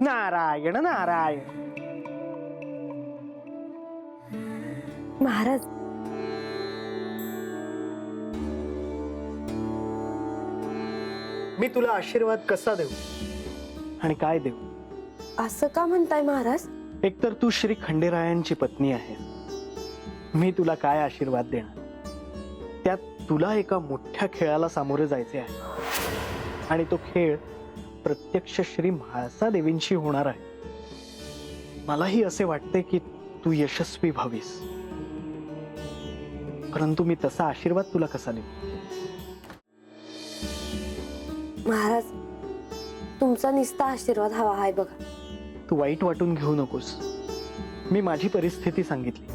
नारायण नारायण. महाराज, मी तुला आशीर्वाद कसा देऊ आणि काय देऊ? असं का म्हणताय महाराज? एकतर तू श्री खंडेरायांची पत्नी आहेस. मी तुला काय आशीर्वाद देणार? त्यात तुला एका मोठ्या खेळाला सामोरे जायचे आहे आणि तो खेळ प्रत्यक्ष श्री म्हाळसा देवींशी होणार आहे. मलाही असे वाटते की तू यशस्वी व्हावीस, परंतु मी तसा आशीर्वाद तुला कसा देऊ? महाराज, तुमचा निस्ता आशीर्वाद हवा आहे बघा. तू वाईट वाटून घेऊ नकोस. मी माझी परिस्थिती सांगितली,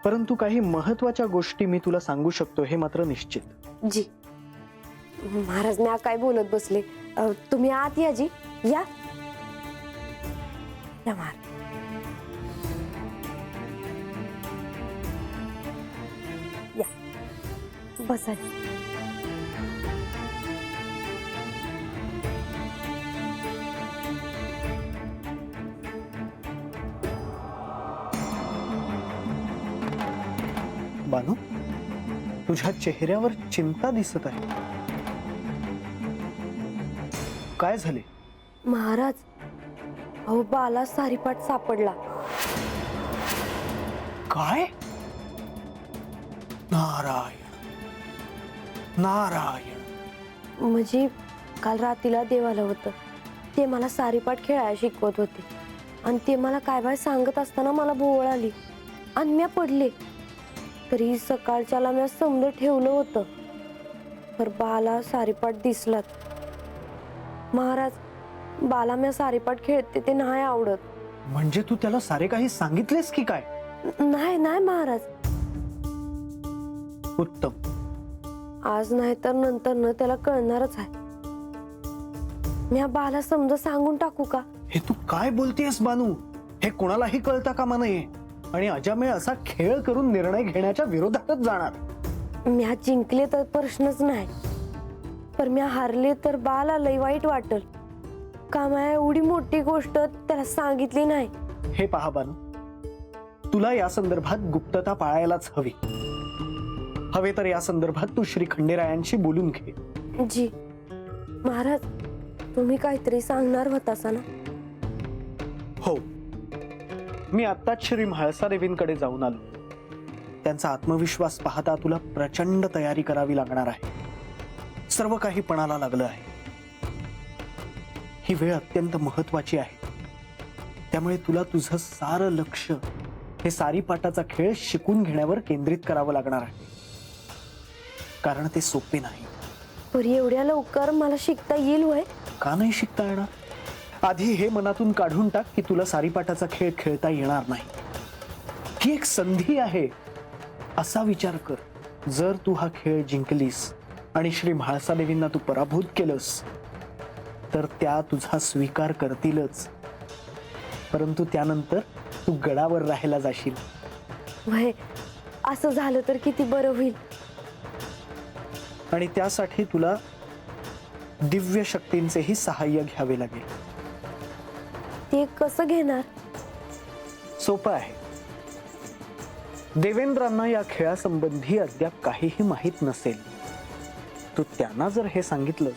परंतु काही महत्वाच्या गोष्टी मी तुला सांगू शकतो हे मात्र निश्चित. जी महाराज, मी काय बोलत बसले. तुम्ही आत या जी. या या महाराज. या बसा. बानू, तुझ्या चेहऱ्यावर चिंता दिसत आहे. काय झाले? महाराज, अहो बाला सारीपाट सापडला. काय? नारायण नारायण. म्हणजे काल रात्रीला देवाला होतं, ते मला सारीपाट खेळायला शिकवत होते आणि ते मला काय बाय सांगत असताना मला भोवळ आली आणि मी पडले. तरी सकाळच्याला मी समज ठेवलं होतं, पर बाला सारीपाट दिसलात. महाराज, बाला मी सारीपाट खेळते ते नाही आवडत. म्हणजे तू त्याला सारे काही सांगितलेस की काय? नाही नाही महाराज. उत्तम. आज नाही तर नंतर न त्याला कळणारच आहे. मी बाला समज सांगून टाकू का? हे तू काय बोलतेस बानू? हे कोणालाही कळता कामा नये आणि अजामेळ असा खेळ करून निर्णय घेण्याच्या विरोधातच जाणार. मी जिंकले तर प्रश्नच नाही, पण मी हारले तर बाला लई वाईट वाटल. का मी एवढी मोठी गोष्ट त्याला सांगितली नाही. हे पहा बानू, तुला या संदर्भात गुप्तता पाळायलाच हवी. हवे तर या संदर्भात तू श्री खंडेरायांशी बोलून घे. जी महाराज, तुम्ही काहीतरी सांगणार होतासा ना? हो, मी आत्ताच श्री म्हाळसा देवींकडे जाऊन आलो. त्यांचा आत्मविश्वास पाहता तुला प्रचंड तयारी करावी लागणार आहे. सर्व काही पणाला लागलं आहे. ही वेळ अत्यंत महत्वाची आहे. त्यामुळे तुला तुझं सारं लक्ष हे सारीपाटाचा खेळ शिकून घेण्यावर केंद्रित करावं लागणार आहे, कारण ते सोपे नाही. पर एवढ्या लवकर मला शिकता येईल होय? का नाही शिकता येणार? आधी हे मनातून काढून टाक की तुला सारीपाटाचा खेळ खेळता येणार नाही. ही एक संधी आहे असा विचार कर. जर तू हा खेळ जिंकलीस आणि श्री म्हाळसा देवींना तू पराभूत केलंस तर त्या तुझा स्वीकार करतीलच, परंतु त्यानंतर तू गडावर राहायला जाशील. वय, असं झालं तर किती बरं होईल. आणि त्यासाठी तुला दिव्य शक्तींचेही सहाय्य घ्यावे लागेल. ते कसं घेणार? सोपं आहे. देवेंद्रांना या खेळासंबंधी अद्याप काहीही माहीत नसेल. तू त्यांना जर हे सांगितलं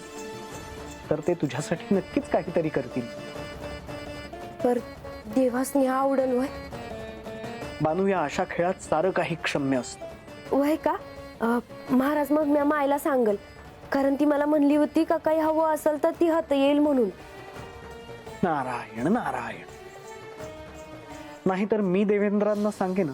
तर ते तुझ्यासाठी नक्कीच काहीतरी करतील. पर देवासनी आवडल वय? बानू, या अशा खेळात सारं काही क्षम्य असतं. वय का? महाराज, मग मी मायला सांगल, कारण ती मला म्हणली होती का काही हवं असेल तर ती हात येईल म्हणून. नारायण नारायण. नाहीतर मी देवेंद्रांना सांगेन